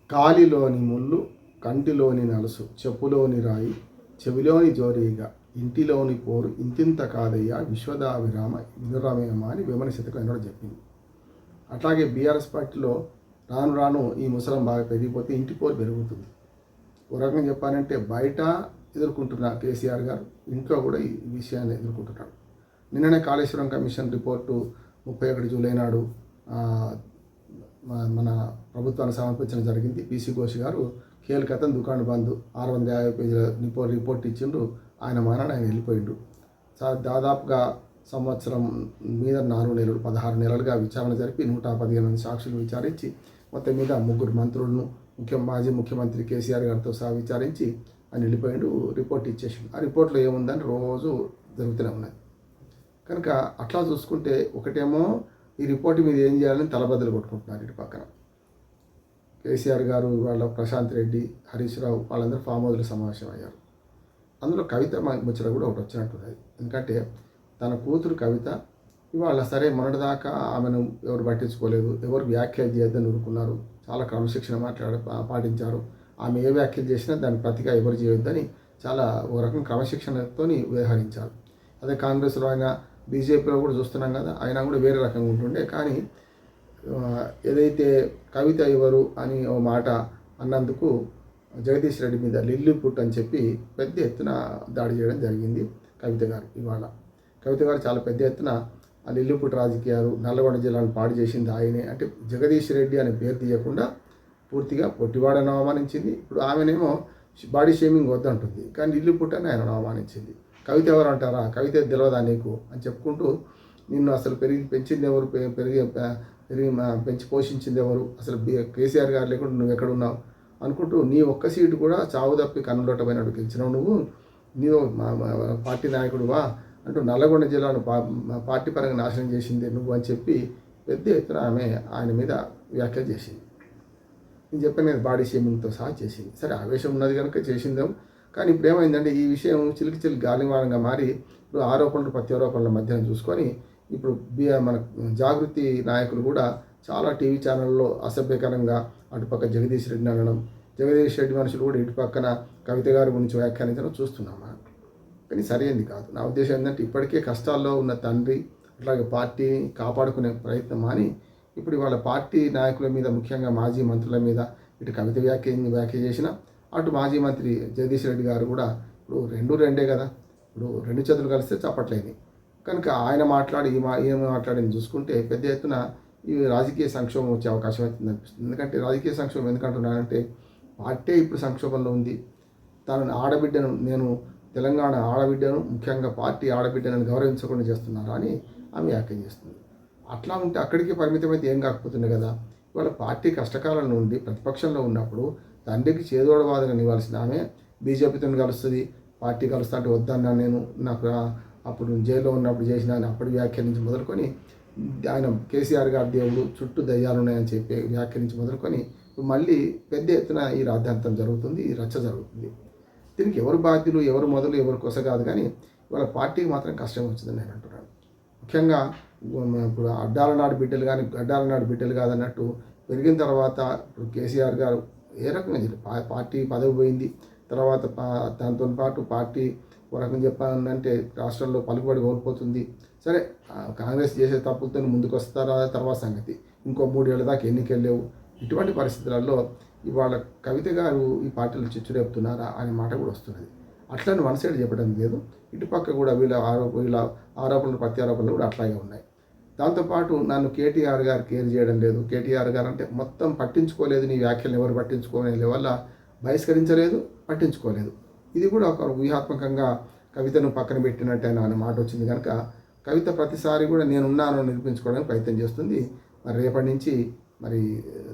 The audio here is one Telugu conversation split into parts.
కాలిలోని ముళ్ళు, కంటిలోని నలుసు, చెప్పులోని రాయి, చెవిలోని జోరీగా, ఇంటిలోని పోరు ఇంతింత కాదయ్యా విశ్వదాభిరామ వినురమేమ అని వేమన శతకం ఎన్నడో చెప్పింది. అట్లాగే బీఆర్ఎస్ పార్టీలో రాను రాను ఈ ముసలం బాగా పెరిగిపోతే ఇంటి పోరు పెరుగుతుంది. ఓ రకంగా చెప్పాలంటే బయట ఎదుర్కొంటున్న కేసీఆర్ గారు ఇంట్లో కూడా ఈ విషయాన్ని ఎదుర్కొంటున్నాడు. నిన్ననే కాళేశ్వరం కమిషన్ రిపోర్టు 31 జూలై నాడు మన ప్రభుత్వాన్ని సమర్పించడం జరిగింది. పీసీ ఘోష్ గారు కీలకతం దుకాణం బంద్ 650 పేజీల రిపోర్ట్ ఇచ్చిండు. ఆయన మానాన్ని ఆయన వెళ్ళిపోయిండు. దాదాపుగా సంవత్సరం మీద 4 నెలలు 16 నెలలుగా విచారణ జరిపి 115 మంది సాక్షులు విచారించి మొత్తం మీద 3 మంత్రులను మాజీ ముఖ్యమంత్రి కేసీఆర్ గారితో సహా విచారించి ఆయన వెళ్ళిపోయిండు. రిపోర్ట్ ఇచ్చేసిండు. ఆ రిపోర్ట్లో ఏముందని రోజు జరుగుతూనే ఉన్నది. కనుక అట్లా చూసుకుంటే ఒకటేమో ఈ రిపోర్ట్ మీద ఏం చేయాలని తలబద్దలు కొట్టుకుంటున్నారు. ఇటు పక్కన కేసీఆర్ గారు, వాళ్ళ ప్రశాంత్ రెడ్డి, హరీష్ రావు వాళ్ళందరూ ఫామ్ హౌస్లో సమావేశం అయ్యారు. అందులో కవిత ముచ్చట కూడా ఒకటి వచ్చినట్టున్నది. ఎందుకంటే తన కూతురు కవిత ఇవాళ సరే మొన్నటిదాకా ఆమెను ఎవరు పట్టించుకోలేదు, ఎవరు వ్యాఖ్యలు చేయొద్దని ఊరుకున్నారు, చాలా క్రమశిక్షణ పాటించారు. ఆమె ఏ వ్యాఖ్యలు చేసినా దాని ప్రతిగా ఎవరు చేయొద్దని చాలా ఓ రకం క్రమశిక్షణతో వ్యవహరించారు. అదే కాంగ్రెస్లో అయినా బీజేపీలో కూడా చూస్తున్నాం కదా, అయినా కూడా వేరే రకంగా ఉంటుండే. కానీ ఏదైతే కవిత ఎవరు అని ఓ మాట అన్నందుకు జగదీష్ రెడ్డి మీద లిల్లీపుట్ అని చెప్పి పెద్ద ఎత్తున దాడి చేయడం జరిగింది కవిత గారు. ఇవాళ కవిత గారు చాలా పెద్ద ఎత్తున ఆ లిల్లీపుట్ రాజకీయాలు, నల్లగొండ జిల్లాను పాడు చేసింది ఆయనే. అంటే జగదీష్ రెడ్డి అనే పేరు తీయకుండా పూర్తిగా పొట్టివాడని అవమానించింది. ఇప్పుడు ఆమెనేమో బాడీ షేమింగ్ వద్దంటుంది, కానీ లిల్లీపుట్ అని ఆయన అవమానించింది. కవిత ఎవరు అంటారా, కవిత తెలియదా నీకు అని చెప్పుకుంటూ నిన్ను అసలు పెంచింది ఎవరు, పెంచి పోషించింది ఎవరు, అసలు కేసీఆర్ గారు లేకుండా నువ్వు ఎక్కడున్నావు అనుకుంటూ నీ ఒక్క సీటు కూడా చావు తప్పి కన్నులోటమైనట్టు గెలిచినావు నువ్వు, నీవు పార్టీ నాయకుడువా అంటూ నల్లగొండ జిల్లాను పార్టీ పరంగా నాశనం చేసింది నువ్వు అని చెప్పి పెద్ద ఎత్తున ఆమె ఆయన మీద వ్యాఖ్యలు చేసింది. నేను చెప్పిన బాడీ షేమింగ్తో సహా చేసింది. సరే ఆవేశం ఉన్నది కనుక చేసిందాం. కానీ ఇప్పుడు ఏమైందంటే ఈ విషయం చిలికి గాలివానంగా మారి ఇప్పుడు ఆరోపణలు ప్రత్యారోపణల మధ్యన చూసుకొని ఇప్పుడు మన జాగృతి నాయకులు కూడా చాలా టీవీ ఛానల్లో అసభ్యకరంగా అటుపక్క జగదీష్ రెడ్డిని అనడం, జగదీష్ రెడ్డి మనుషులు కూడా ఇటు పక్కన కవిత గారి గురించి వ్యాఖ్యానించడం చూస్తున్నాం మనం. కానీ సరైనది కాదు. నా ఉద్దేశం ఏంటంటే ఇప్పటికే కష్టాల్లో ఉన్న తండ్రి అట్లాగే పార్టీని కాపాడుకునే ప్రయత్నం అని ఇప్పుడు వాళ్ళ పార్టీ నాయకుల మీద, ముఖ్యంగా మాజీ మంత్రుల మీద ఇటు కవిత వ్యాఖ్య చేసిన, అటు మాజీ మంత్రి జగదీష్ రెడ్డి గారు కూడా ఇప్పుడు రెండే కదా, ఇప్పుడు 2 చేతులు కలిస్తే చప్పట్లేదు. కనుక ఆయన మాట్లాడి ఈమె మాట్లాడింది చూసుకుంటే పెద్ద ఎత్తున ఈ రాజకీయ సంక్షోభం వచ్చే అవకాశం అవుతుంది అనిపిస్తుంది. ఎందుకంటే రాజకీయ సంక్షోభం ఎందుకంటున్నానంటే పార్టీ ఇప్పుడు సంక్షోభంలో ఉంది. తనని ఆడబిడ్డను, నేను తెలంగాణ ఆడబిడ్డను, ముఖ్యంగా పార్టీ ఆడబిడ్డను గౌరవించకుండా చేస్తున్నారా అని ఆమె వ్యాఖ్య చేస్తుంది. అట్లా ఉంటే అక్కడికి పరిమితమైతే ఏం కాకపోతుంది కదా. ఇవాళ పార్టీ కష్టకాలం నుండి ప్రతిపక్షంలో ఉన్నప్పుడు తండ్రికి చేదోడవాదన ఇవ్వాల్సిన ఆమె బీజేపీతో కలుస్తుంది, పార్టీ కలుస్తా అంటే వద్దన్నా నేను, నాకు అప్పుడు జైల్లో ఉన్నప్పుడు చేసిన అప్పటి వ్యాఖ్య నుంచి మొదలుకొని ఆయన కేసీఆర్ గారి దేవుడు చుట్టూ దయ్యాలు ఉన్నాయని చెప్పి వ్యాఖ్య నుంచి మొదలుకొని మళ్ళీ పెద్ద ఎత్తున ఈ రాద్ధాంతం జరుగుతుంది, ఈ రచ్చ జరుగుతుంది. దీనికి ఎవరు బాధ్యులు, ఎవరు మొదలు, ఎవరు కొస కాదు. కానీ ఇవాళ పార్టీకి మాత్రం కష్టం వచ్చిందని నేను అంటున్నాను. ముఖ్యంగా ఇప్పుడు అడ్డాల నాడు బిడ్డలు కానీ గడ్డాల నాడు బిడ్డలు కాదన్నట్టు పెరిగిన తర్వాత ఇప్పుడు కేసీఆర్ గారు ఏ రకంగా పార్టీ పదవి పోయింది, తర్వాత దాంతో పాటు పార్టీ ఒక రకంగా చెప్పాలంటే రాష్ట్రంలో పలుకుబడి కోల్పోతుంది. సరే కాంగ్రెస్ చేసే తప్పులతో ముందుకు వస్తారా తర్వాత సంగతి, ఇంకో 3 ఏళ్ళ దాకా ఎన్నికలు లేవు. ఇటువంటి పరిస్థితులలో ఇవాళ కవిత గారు ఈ పార్టీలు చిచ్చురేపుతున్నారా అనే మాట కూడా వస్తున్నది. అట్లని వన్ సైడ్ చెప్పడం లేదు, ఇటుపక్క కూడా వీళ్ళ ఆరోపణలు ప్రత్యారోపణలు కూడా అట్లాగే ఉన్నాయి. దాంతోపాటు నన్ను కేటీఆర్ గారు కేర్ చేయడం లేదు, కేటీఆర్ గారు అంటే మొత్తం పట్టించుకోలేదు, నీ వ్యాఖ్యలను ఎవరు పట్టించుకోలేదు వల్ల బహిష్కరించలేదు, పట్టించుకోలేదు. ఇది కూడా ఒక వ్యూహాత్మకంగా కవితను పక్కన పెట్టినట్టు అనే మాట వచ్చింది. కనుక కవిత ప్రతిసారి కూడా నేనున్నాను నిరూపించుకోవడానికి ప్రయత్నం చేస్తుంది. మరి రేపటి నుంచి మరి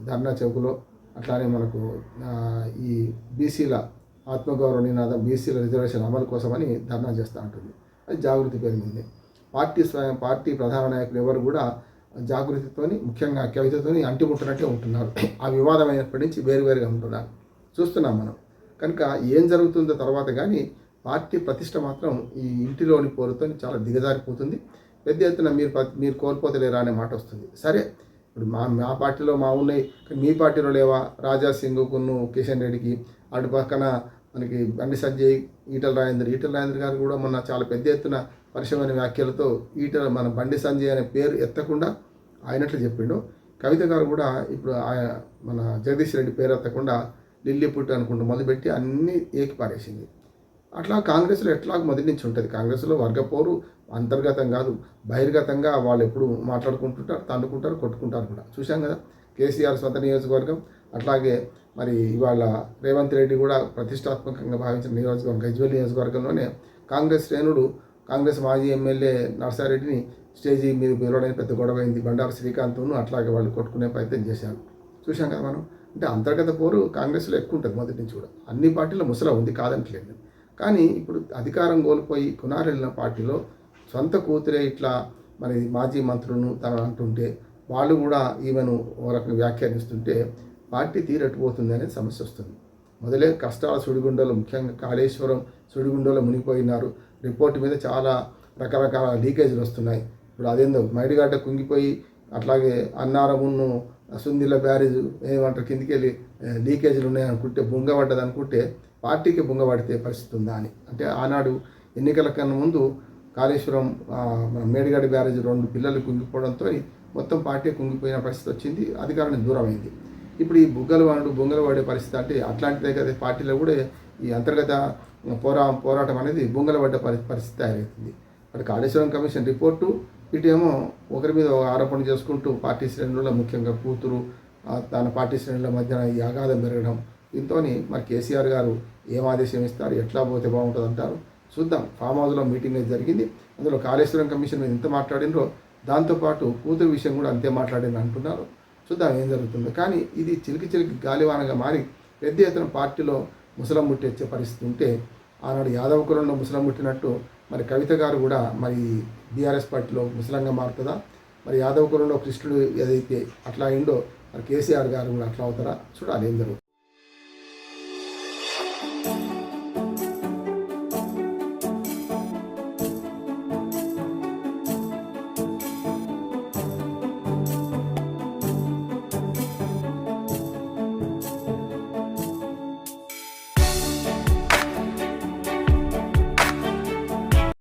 ధర్నా చౌకులో అట్లానే మనకు ఈ బీసీల ఆత్మగౌరవ నినాదం, బీసీల రిజర్వేషన్ అమలు కోసమని ధర్నా చేస్తూ ఉంటుంది. అది జాగృతి పేరు మీద. పార్టీ ప్రధాన నాయకులు ఎవరు కూడా జాగృతితోని, ముఖ్యంగా కవితతోని అంటిముట్టినట్టే ఉంటున్నారు. ఆ వివాదమైనప్పటి నుంచి వేరువేరుగా ఉంటున్నారు, చూస్తున్నాం మనం. కనుక ఏం జరుగుతుందో తర్వాత కానీ పార్టీ ప్రతిష్ట మాత్రం ఈ ఇంటిలోని పోరుతో చాలా దిగజారిపోతుంది. పెద్ద ఎత్తున మీరు కోల్పోతలేరా అనే మాట వస్తుంది. సరే ఇప్పుడు మా పార్టీలో మా ఉన్నాయి, మీ పార్టీలో లేవా? రాజా సింగ్కును కిషన్ రెడ్డికి, అటు పక్కన మనకి బండి సంజయ్, ఈటల రాజేందర్ గారు కూడా మొన్న చాలా పెద్ద ఎత్తున పరిశ్రమైన వ్యాఖ్యలతో మన బండి సంజయ్ అనే పేరు ఎత్తకుండా ఆయనట్లు చెప్పిండు. కవిత గారు కూడా ఇప్పుడు మన జగదీష్ రెడ్డి పేరు ఎత్తకుండా లిల్లీ పుట్టి అనుకుంటూ మొదలుపెట్టి అన్నీ ఏకిపారేసింది. అట్లా కాంగ్రెస్లో ఎట్లాగ మొదటి నుంచి ఉంటుంది. కాంగ్రెస్లో వర్గపోరు అంతర్గతం కాదు, బహిర్గతంగా వాళ్ళు ఎప్పుడు మాట్లాడుకుంటుంటారు, తన్నుకుంటారు, కొట్టుకుంటారు కూడా చూసాం కదా. కేసీఆర్ సొంత నియోజకవర్గం, అట్లాగే మరి ఇవాళ రేవంత్ రెడ్డి కూడా ప్రతిష్టాత్మకంగా భావించిన నియోజకవర్గం గజ్వేల్ నియోజకవర్గంలోనే కాంగ్రెస్ శ్రేణుడు కాంగ్రెస్ మాజీ ఎమ్మెల్యే నర్సారెడ్డిని స్టేజీ మీద పిలవడానికి పెద్ద గొడవ అయింది. బండారు శ్రీకాంత్ను అట్లాగే వాళ్ళు కొట్టుకునే ప్రయత్నం చేశారు. చూసాం కదా మనం. అంటే అంతర్గత పోరు కాంగ్రెస్లో ఎక్కువ ఉంటుంది మొదటి నుంచి కూడా. అన్ని పార్టీల్లో ముసలా ఉంది కాదనట్లేదు. కానీ ఇప్పుడు అధికారం కోల్పోయి కునారెళ్ళిన పార్టీలో సొంత కూతురే ఇట్లా మరి మాజీ మంత్రులను తను అంటుంటే, వాళ్ళు కూడా ఈమెను ఓ రకంగా వ్యాఖ్యానిస్తుంటే పార్టీ తీరట్టుపోతుంది అనేది సమస్య వస్తుంది. మొదలే కష్టాల సుడిగుండలు, ముఖ్యంగా కాళేశ్వరం సుడిగుండలో మునిగిపోయినారు. రిపోర్టు మీద చాలా రకరకాల లీకేజీలు వస్తున్నాయి. ఇప్పుడు అదేందో మైడిగడ్డ కుంగిపోయి, అట్లాగే అన్నారమును సుందిల బ్యారేజ్ ఏమంటారు కిందికి వెళ్ళి లీకేజీలు ఉన్నాయనుకుంటే, బొంగబడ్డది అనుకుంటే పార్టీకి బొంగబడితే పరిస్థితి ఉందా అని. అంటే ఆనాడు ఎన్నికల కన్నా ముందు కాళేశ్వరం మేడిగడ్డ బ్యారేజ్ 2 పిల్లలు కుంగిపోవడంతో మొత్తం పార్టీ కుంగిపోయిన పరిస్థితి వచ్చింది, అధికారానికి దూరం అయింది. ఇప్పుడు ఈ బొంగలు పడే పరిస్థితి అంటే అట్లాంటిదే కదా. పార్టీలో కూడా ఈ అంతర్గత పోరాటం అనేది బొంగలు పడ్డ పరిస్థితి తయారవుతుంది. అటు కాళేశ్వరం కమిషన్ రిపోర్టు, ఇటేమో ఒకరి మీద ఆరోపణ చేసుకుంటూ పార్టీ శ్రేణుల, ముఖ్యంగా కూతురు తన పార్టీ శ్రేణుల మధ్యన ఈ అగాధం పెరగడం. దీంతో మరి కేసీఆర్ గారు ఏం ఆదేశం ఇస్తారు, ఎట్లా పోతే బాగుంటుంది అంటారు చూద్దాం. ఫామ్ హౌస్లో మీటింగ్ అయితే జరిగింది. అందులో కాళేశ్వరం కమిషన్ మీద ఎంత మాట్లాడినరో దాంతోపాటు కూతురు విషయం కూడా అంతే మాట్లాడింది అంటున్నారు. చూద్దాం ఏం జరుగుతుందో. కానీ ఇది చిలికి గాలివానగా మారి పెద్ద ఎత్తున పార్టీలో ముసలం ముట్టి వచ్చే పరిస్థితి ఉంటే, ఆనాడు యాదవ కులంలో ముసలం ముట్టినట్టు మరి కవిత గారు కూడా మరి బీఆర్ఎస్ పార్టీలో ముసలంగా మారుతుందా? మరి యాదవ కులంలో కృష్ణుడు ఏదైతే అట్లా అయిందో మరి కేసీఆర్ గారు కూడా అట్లా అవుతారా? చూడాలి ఏం జరుగుతుంది.